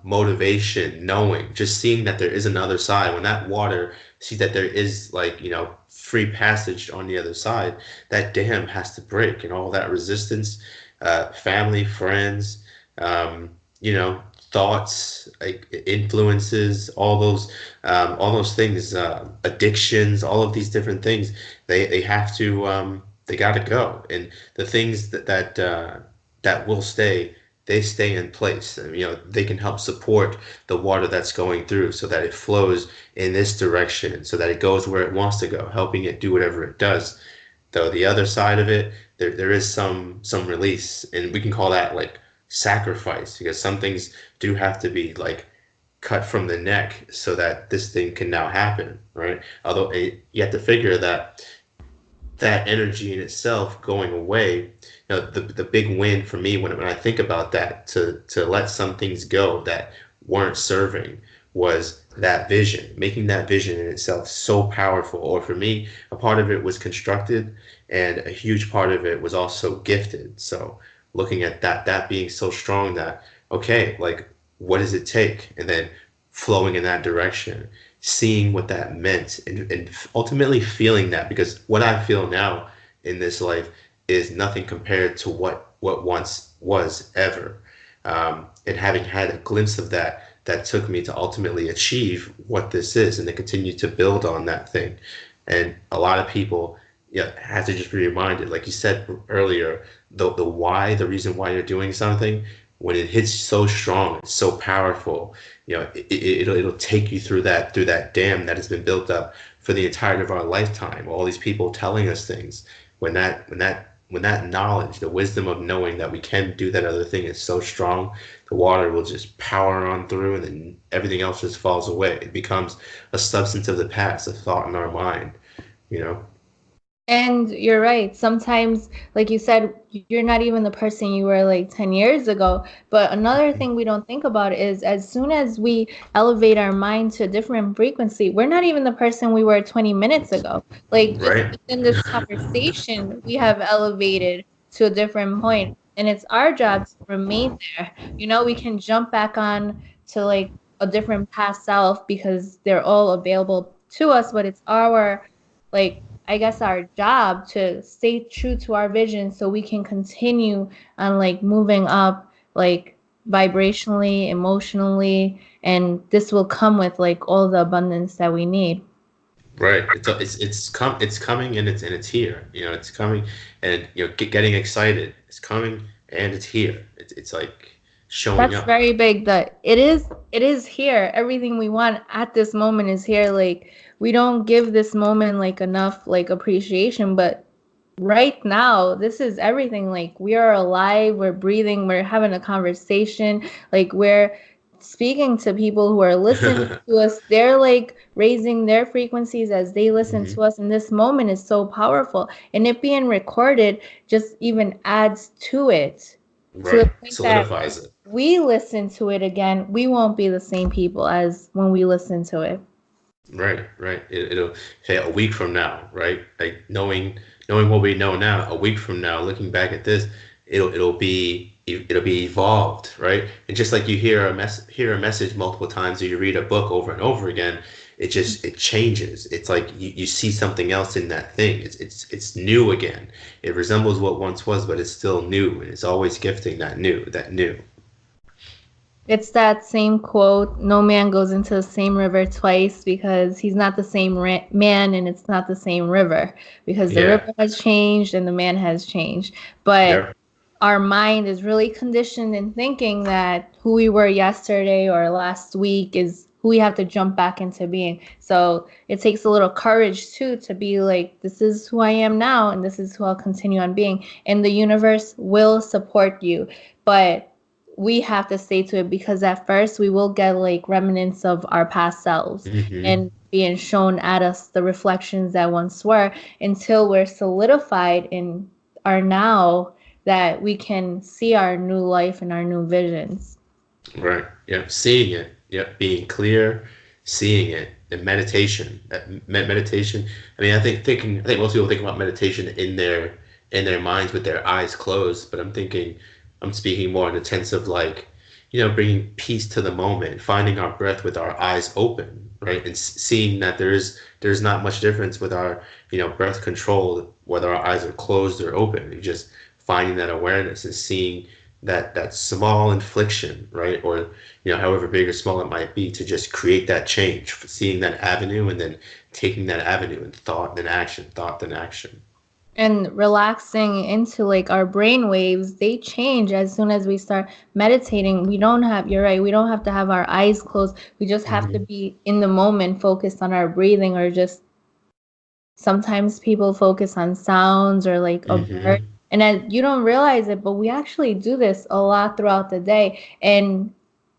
motivation, knowing, just seeing that there is another side. When that water sees that there is like, free passage on the other side, that dam has to break, and all that resistance, family, friends, um, you know, thoughts, like influences, all those things, addictions, all of these different things, they have to, they got to go, and the things that will stay, they stay in place. And, they can help support the water that's going through so that it flows in this direction, so that it goes where it wants to go, helping it do whatever it does. Though the other side of it, there is some release, and we can call that like sacrifice, because some things do have to be like cut from the neck so that this thing can now happen, right? Although you have to figure that that energy in itself going away, the big win for me when I think about that, to let some things go that weren't serving, was that vision, making that vision in itself so powerful. Or for me, a part of it was constructed, and a huge part of it was also gifted. So looking at that being so strong, that okay, like what does it take, and then flowing in that direction, seeing what that meant, and ultimately feeling that, because what I feel now in this life is nothing compared to what once was ever. And having had a glimpse of that, that took me to ultimately achieve what this is, and to continue to build on that thing. And a lot of people, yeah, have to just be reminded, like you said earlier, the why, the reason why you're doing something, when it hits so strong, it's so powerful. It'll take you through that dam that has been built up for the entirety of our lifetime. All these people telling us things. When that knowledge, the wisdom of knowing that we can do that other thing is so strong, the water will just power on through, and then everything else just falls away. It becomes a substance of the past, a thought in our mind, you know? And you're right. Sometimes, like you said, you're not even the person you were like 10 years ago. But another thing we don't think about is as soon as we elevate our mind to a different frequency, we're not even the person we were 20 minutes ago. Like just Right? within this conversation, we have elevated to a different point. And it's our job to remain there. We can jump back on to like a different past self because they're all available to us, but it's our like I guess our job to stay true to our vision so we can continue on like moving up like vibrationally, emotionally, and this will come with like all the abundance that we need. Right. It's coming, and it's here. It's coming, and getting excited. It's coming and it's here. It's like showing That's up. very big that it is here. Everything we want at this moment is here. Like we don't give this moment like enough like appreciation, but right now this is everything. Like we are alive, we're breathing, we're having a conversation, like we're speaking to people who are listening to us. They're like raising their frequencies as they listen Hmm. to us, and this moment is so powerful, and it being recorded just even adds to it, to the Right. point that Solidifies it. we listen to it again, we won't be the same people as when we listen to it. Right. Right. It'll say a week from now, right? Like knowing what we know now, a week from now, looking back at this, it'll be evolved, right? And just like you hear a message multiple times, or you read a book over and over again, it changes. It's like you see something else in that thing. It's new again. It resembles what once was, but it's still new, and it's always gifting that new, that new. It's that same quote, no man goes into the same river twice because he's not the same man and it's not the same river because the Yeah. river has changed and the man has changed. But Yep. our mind is really conditioned in thinking that who we were yesterday or last week is who we have to jump back into being. So it takes a little courage too to be like, this is who I am now and this is who I'll continue on being. And the universe will support you. But we have to stay to it because at first we will get like remnants of our past selves Hmm. and being shown at us the reflections that once were until we're solidified in our now that we can see our new life and our new visions. Right. Yep. Seeing it. Yep. Being clear, seeing it. And meditation. Meditation. I mean, I think most people think about meditation in their minds with their eyes closed, but I'm speaking more in the sense of like, bringing peace to the moment, finding our breath with our eyes open, right? And seeing that there's not much difference with our, breath control, whether our eyes are closed or open. You just finding that awareness and seeing that small infliction, right? Or, however big or small it might be, to just create that change, seeing that avenue, and then taking that avenue, and thought then action, thought then action. And relaxing into like our brain waves, they change as soon as we start meditating. We don't have, you're right, we don't have to have our eyes closed. We just have to Hmm. be in the moment, focused on our breathing, or just sometimes people focus on sounds or like a bird, Hmm. and you don't realize it, but we actually do this a lot throughout the day. And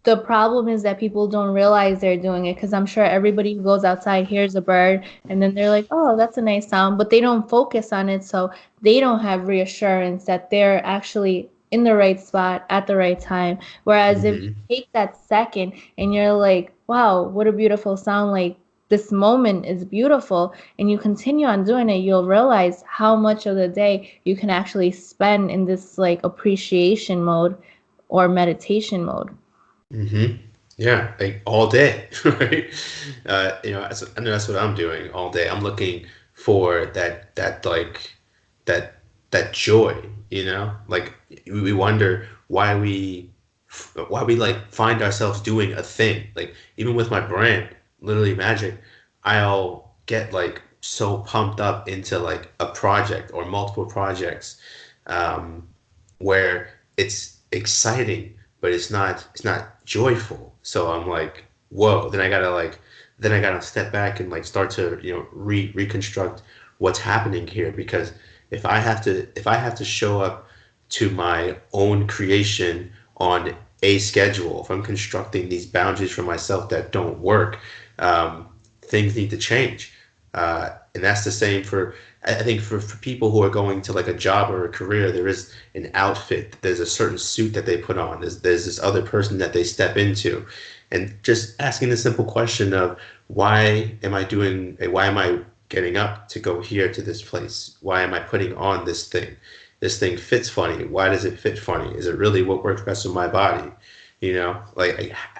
the problem is that people don't realize they're doing it, because I'm sure everybody who goes outside hears a bird and then they're like, oh, that's a nice sound, but they don't focus on it, so they don't have reassurance that they're actually in the right spot at the right time. Whereas if you Hmm. take that second and you're like, wow, what a beautiful sound, like this moment is beautiful, and you continue on doing it, you'll realize how much of the day you can actually spend in this like appreciation mode or meditation mode. Hmm. Yeah, like all day, right? I know that's what I'm doing all day. I'm looking for that that joy, Like we wonder why we like find ourselves doing a thing. Like even with my brand, literally magic, I'll get like so pumped up into like a project or multiple projects, um, where it's exciting, but it's not joyful. So I'm like, whoa. Then I gotta step back and like start to reconstruct what's happening here, because if I have to show up to my own creation on a schedule, if I'm constructing these boundaries for myself that don't work, um, things need to change. And that's the same for, I think, for people who are going to like a job or a career. There is an outfit, there's a certain suit that they put on, there's this other person that they step into. And just asking the simple question of why am I getting up to go here to this place? Why am I putting on this thing? This thing fits funny. Why does it fit funny? Is it really what works best with my body?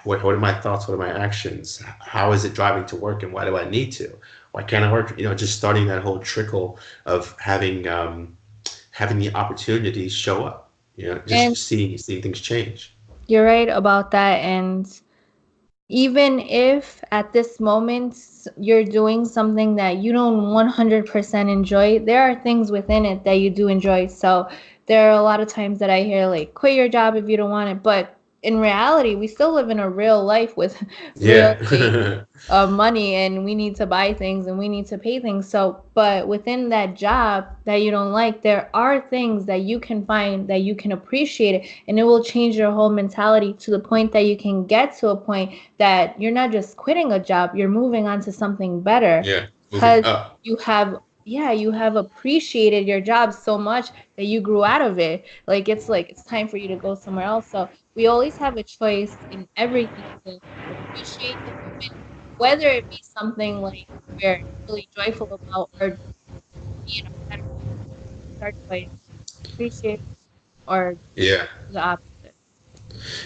What are my thoughts? What are my actions? How is it driving to work, and why do I need to? Why can't I work? Just starting that whole trickle of having the opportunity show up. Just And seeing things change. you're right about that. And even if at this moment you're doing something that you don't 100% enjoy, there are things within it that you do enjoy. So there are a lot of times that I hear like, quit your job if you don't want it. But in reality, we still live in a real life with real like Yeah. money, and we need to buy things and we need to pay things. So, but within that job that you don't like, there are things that you can find that you can appreciate it, and it will change your whole mentality to the point that you can get to a point that you're not just quitting a job, you're moving on to something better, Yeah. Moving because up. you have, yeah, you have appreciated your job so much that you grew out of it. Like it's time for you to go somewhere else. So we always have a choice in everything to appreciate the moment, whether it be something like we're really joyful about, or be in a better mood. It's our choice. Appreciate or Yeah. the opposite.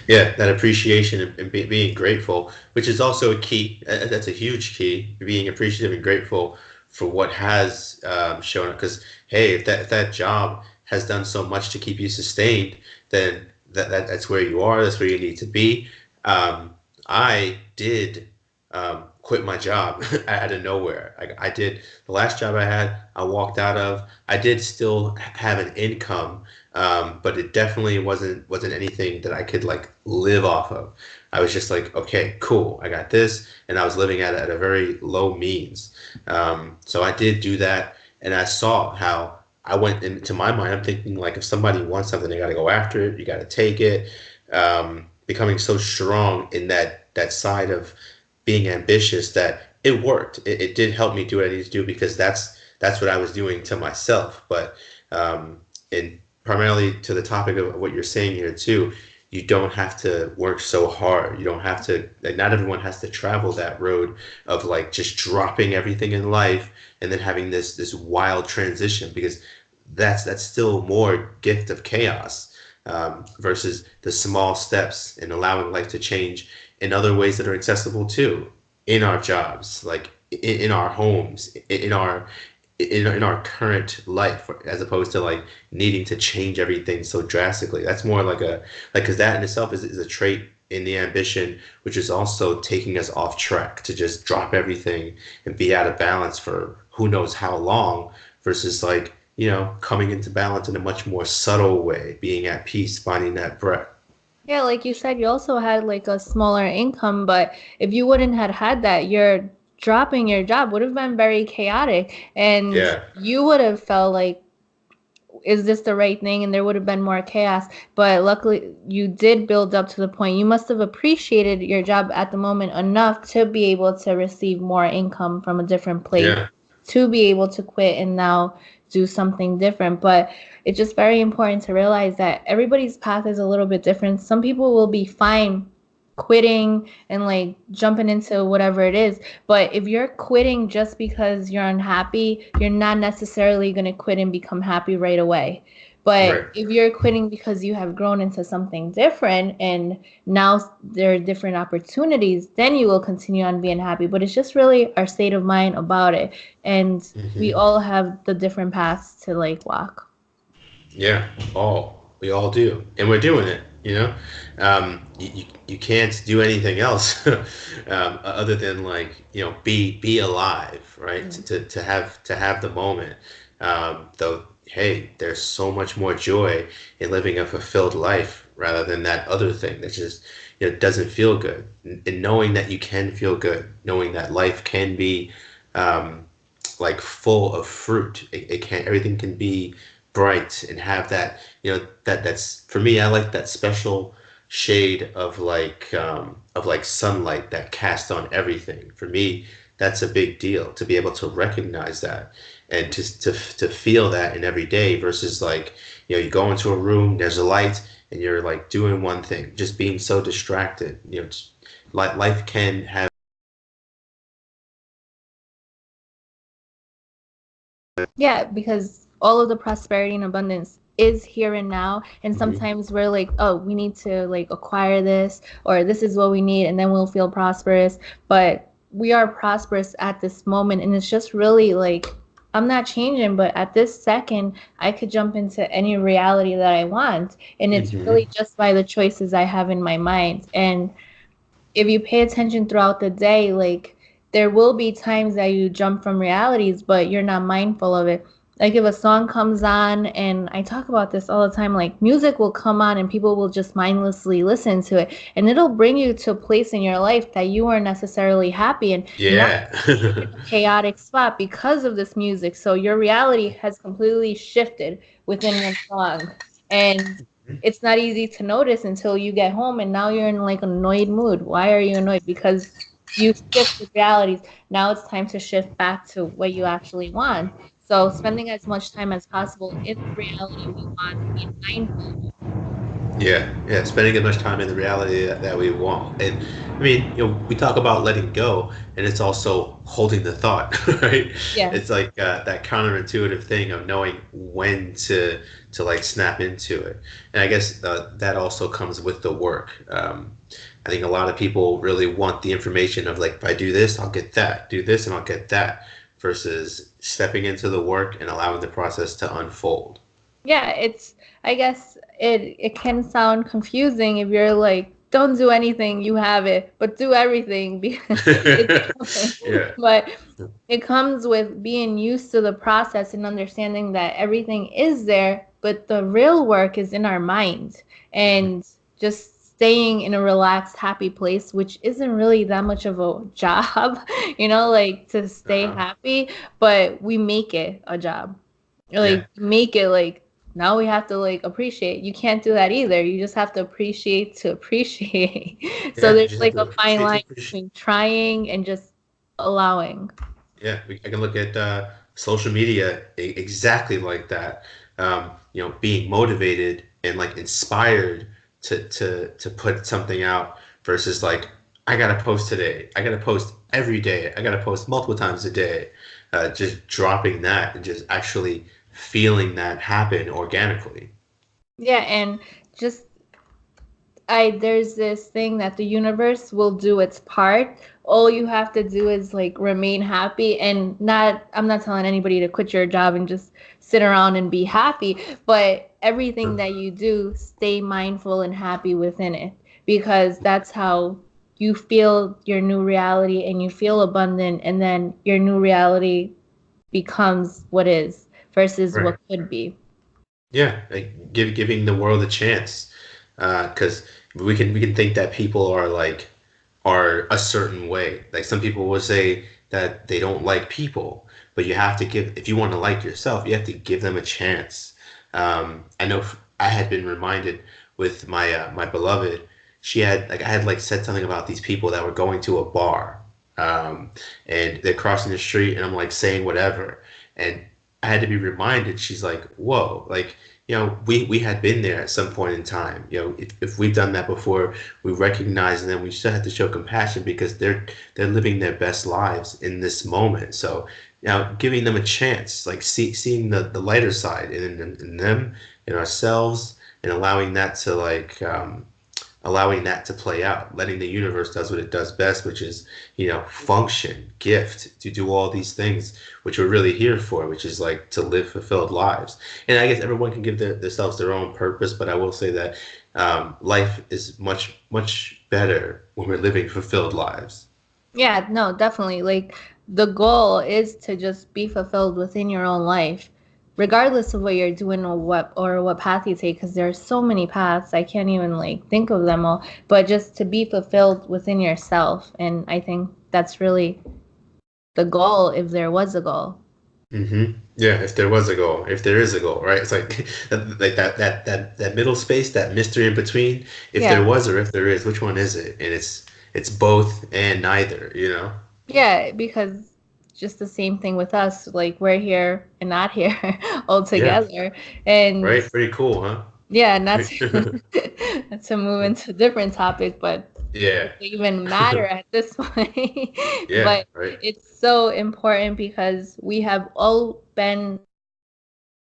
Yeah, that appreciation and being grateful, which is also a key. That's a huge key. Being appreciative and grateful for what has shown up. Because hey, if that job has done so much to keep you sustained, then that's where you are. That's where you need to be. I did quit my job out of nowhere. I did the last job I had. I walked out of. I did still have an income, but it definitely wasn't anything that I could like live off of. I was just like, okay, cool, I got this, and I was living at a very low means. So I did do that, and I saw how I went into my mind. I'm thinking like, if somebody wants something, they got to go after it. You got to take it. Becoming so strong in that side of being ambitious that it worked. It did help me do what I needed to do, because that's what I was doing to myself. But and primarily to the topic of what you're saying here too, you don't have to work so hard. You don't have to, like, not everyone has to travel that road of like just dropping everything in life and then having this wild transition, because that's still more gift of chaos, versus the small steps and allowing life to change in other ways that are accessible too, in our jobs, like in our homes, in our current life, as opposed to like needing to change everything so drastically. That's more like because that in itself is a trait in the ambition, which is also taking us off track to just drop everything and be out of balance for who knows how long, versus like, coming into balance in a much more subtle way, being at peace, finding that breath. Yeah, like you said, you also had like a smaller income, but if you wouldn't had had that, your dropping your job would have been very chaotic, and Yeah, you would have felt like, is this the right thing? And there would have been more chaos. But luckily, you did build up to the point. You must have appreciated your job at the moment enough to be able to receive more income from a different place, yeah, to be able to quit and now do something different. But it's just very important to realize that everybody's path is a little bit different. Some people will be fine quitting and like jumping into whatever it is. But if you're quitting just because you're unhappy, you're not necessarily going to quit and become happy right away. But right. if you're quitting because you have grown into something different and now there are different opportunities, then you will continue on being happy. But it's just really our state of mind about it. And we Hmm. all have the different paths to like walk. Yeah, we all do, and we're doing it. You can't do anything else other than like be alive, right? Mm. To have the moment. Though, hey, there's so much more joy in living a fulfilled life rather than that other thing that just doesn't feel good. And knowing that you can feel good, knowing that life can be um, like full of fruit. It can everything can be bright and have that that's for me. I like that special shade of like sunlight that casts on everything. For me, that's a big deal to be able to recognize that and to feel that in every day versus like you go into a room, there's a light, and you're like doing one thing, just being so distracted. Like life can have. Yeah, because all of the prosperity and abundance is here and now. And Mhm. sometimes we're like, oh, we need to like acquire this, or this is what we need, and then we'll feel prosperous. But we are prosperous at this moment. And it's just really like, I'm not changing, but at this second, I could jump into any reality that I want. And it's Mhm. really just by the choices I have in my mind. And if you pay attention throughout the day, like there will be times that you jump from realities, but you're not mindful of it. Like if a song comes on, and I talk about this all the time, like music will come on and people will just mindlessly listen to it, and it'll bring you to a place in your life that you weren't necessarily happy in. Now Yeah. you're in a chaotic spot because of this music. So your reality has completely shifted within one song. And it's not easy to notice until you get home and now you're in like an annoyed mood. Why are you annoyed? Because you shifted realities. Now it's time to shift back to what you actually want. So spending as much time as possible in the reality we want, being mindful. Yeah, yeah, spending as much time in the reality that we want. And I mean, we talk about letting go, and it's also holding the thought, right? Yeah. It's like that counterintuitive thing of knowing when to like snap into it. And I guess that also comes with the work. I think a lot of people really want the information of like, if I do this, I'll get that. Do this, and I'll get that, versus stepping into the work and allowing the process to unfold. Yeah, it's, I guess it can sound confusing if you're like, don't do anything, you have it, but do everything because it's coming. Yeah. But it comes with being used to the process and understanding that everything is there, but the real work is in our mind, Mhm. and just staying in a relaxed, happy place, which isn't really that much of a job, like to stay Uh-huh. happy, but we make it a job. Yeah. Like make it like now we have to like appreciate. You can't do that either. You just have to appreciate to appreciate. So Yeah, you there's just have like to a fine appreciate to line appreciate. between trying and just allowing. Yeah, I can look at social media exactly like that. Being motivated and like inspired to put something out versus like I gotta post today. I gotta post every day. I gotta post multiple times a day. Just dropping that and just actually feeling that happen organically. Yeah, and just I there's this thing that the universe will do its part. All you have to do is like remain happy, and not I'm not telling anybody to quit your job and just sit around and be happy, but everything that you do, stay mindful and happy within it, because that's how you feel your new reality and you feel abundant, and then your new reality becomes what is. versus Right. what could be. Yeah, like giving the world a chance. Because we can think that people are a certain way. Like some people will say that they don't like people, but you have to give if you want to like yourself, you have to give them a chance. I know I had been reminded with my beloved. She had like I had like said something about these people that were going to a bar, um, and they're crossing the street, and I'm like saying whatever, and I had to be reminded. She's like, "Whoa!" Like we had been there at some point in time. If we've done that before, we recognize them. We still have to show compassion because they're living their best lives in this moment. So giving them a chance, like seeing the lighter side in them, in ourselves, and allowing that to play out, letting the universe does what it does best, which is, function, gift, to do all these things, which we're really here for, which is like to live fulfilled lives. And I guess everyone can give themselves their own purpose, but I will say that life is much, much better when we're living fulfilled lives. Yeah, no, definitely. Like the goal is to just be fulfilled within your own life, regardless of what you're doing or what path you take, because there are so many paths. I can't even like think of them all, but just to be fulfilled within yourself. And I think that's really the goal if there was a goal. Yeah, if there was a goal, if there is a goal, right? It's like like that middle space, that mystery in between. If there Yeah. was or if there is, which one is it? And it's both and neither, you know? Yeah, because just the same thing with us. Like we're here and not here all Yeah, together. And right? Pretty cool, huh? yeah, not to, not to move into a different topic, but Yeah. does it even matter at this point? Yeah, But right. it's so important because we have all been, like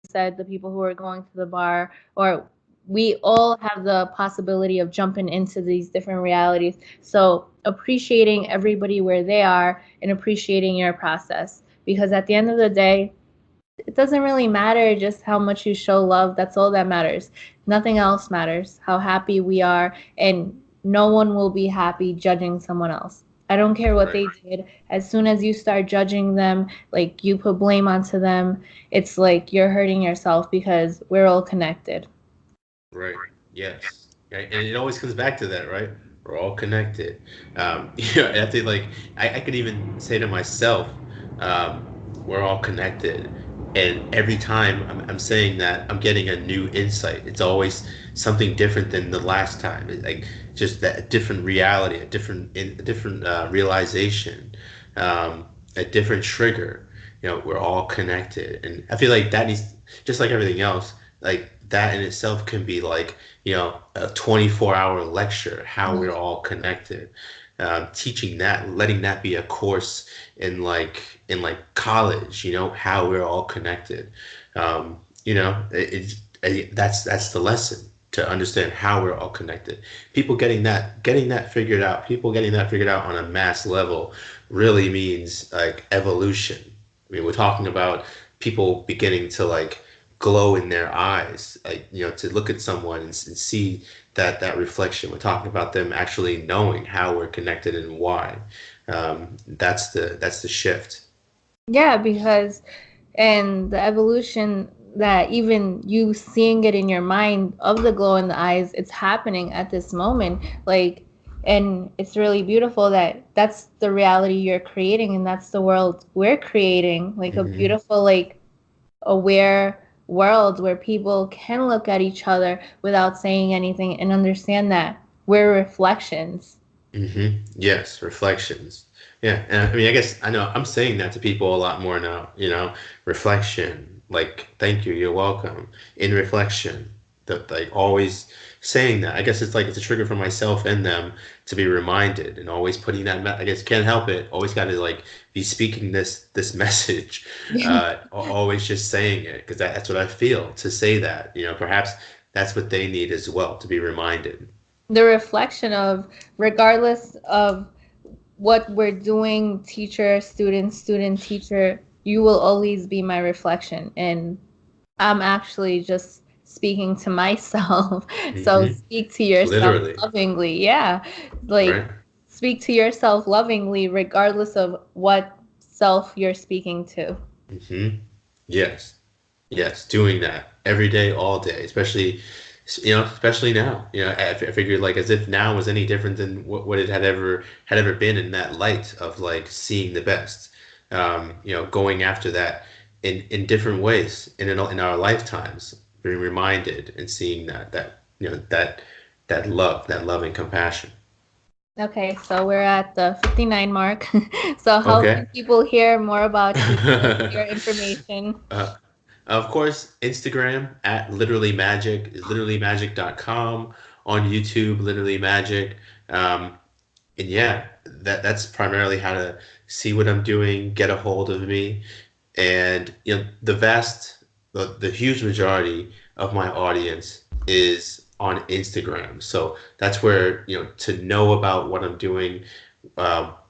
you said, the people who are going to the bar, or we all have the possibility of jumping into these different realities. So appreciating everybody where they are and appreciating your process. Because at the end of the day, it doesn't really matter just how much you show love. That's all that matters. Nothing else matters. How happy we are, and no one will be happy judging someone else. I don't care what Right. they did. As soon as you start judging them, like you put blame onto them, it's like you're hurting yourself because we're all connected. Right. Yes. Right. And it always comes back to that, right? We're all connected. I think like I could even say to myself, um, we're all connected. And every time I'm saying that, I'm getting a new insight. It's always something different than the last time. It's like just that different reality, a different realization, a different trigger. We're all connected, and I feel like that needs just like everything else. Like that in itself can be like a 24-hour lecture how we're all connected, teaching that, letting that be a course in like college, how we're all connected. That's the lesson, to understand how we're all connected. People getting that figured out, people getting that figured out on a mass level really means like evolution. I mean, we're talking about people beginning to like glow in their eyes, like to look at someone and see that reflection. We're talking about them actually knowing how we're connected and why. That's the shift. Yeah, because and the evolution that even you seeing it in your mind of the glow in the eyes, it's happening at this moment. Like, and it's really beautiful that that's the reality you're creating and that's the world we're creating. Like a Hmm. beautiful, like aware world where people can look at each other without saying anything and understand that we're reflections. Yes, reflections. Yeah, and I mean, I guess I know I'm saying that to people a lot more now. Reflection. Like, thank you, you're welcome. In reflection, that like always saying that. I guess it's a trigger for myself and them to be reminded, and always putting that. I guess can't help it. Always got to like be speaking this message. Always just saying it because that's what I feel to say that. Perhaps that's what they need as well, to be reminded. The reflection of, regardless of what we're doing, teacher, student, teacher, you will always be my reflection. And I'm actually just speaking to myself. So Hmm. speak to yourself Literally, lovingly. Yeah. Like right? speak to yourself lovingly, regardless of what self you're speaking to. Hmm. Yes. Yes, doing that every day, all day, especially, especially now. I figured like as if now was any different than what it had ever been in that light of like seeing the best. Going after that in different ways in our lifetimes, being reminded and seeing that love, that love and compassion. Okay, so we're at the 59 mark. So how can Okay. people hear more about you or your information? Uh, of course, Instagram at literally magic is literallymagic.com. On YouTube, literally magic. Um, and yeah, that's primarily how to see what I'm doing, get a hold of me. And the huge majority of my audience is on Instagram. So that's where, to know about what I'm doing,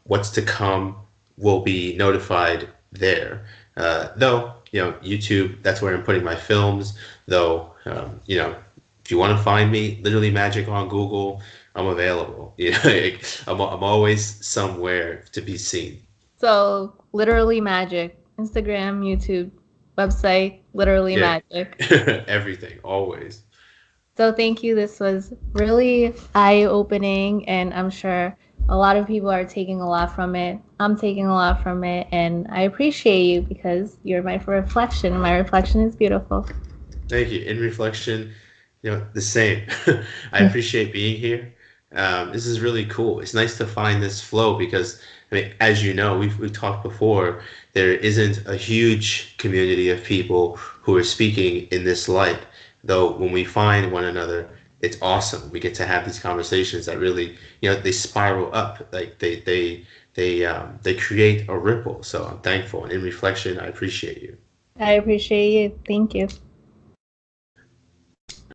what's to come, will be notified there. Though, YouTube, that's where I'm putting my films. Though, if you want to find me, literally magic on Google, I'm available. I'm always somewhere to be seen. So literally magic. Instagram, YouTube, website, literally Yeah, magic. everything, always. So thank you. This was really eye-opening, and I'm sure a lot of people are taking a lot from it. I'm taking a lot from it, and I appreciate you because you're my reflection. My reflection is beautiful. Thank you. In reflection, the same. I appreciate being here. This is really cool. It's nice to find this flow because, I mean, as you know, we've talked before, there isn't a huge community of people who are speaking in this light. Though when we find one another, it's awesome. We get to have these conversations that really, they spiral up. Like they create a ripple. So I'm thankful. And in reflection, I appreciate you. I appreciate you. Thank you.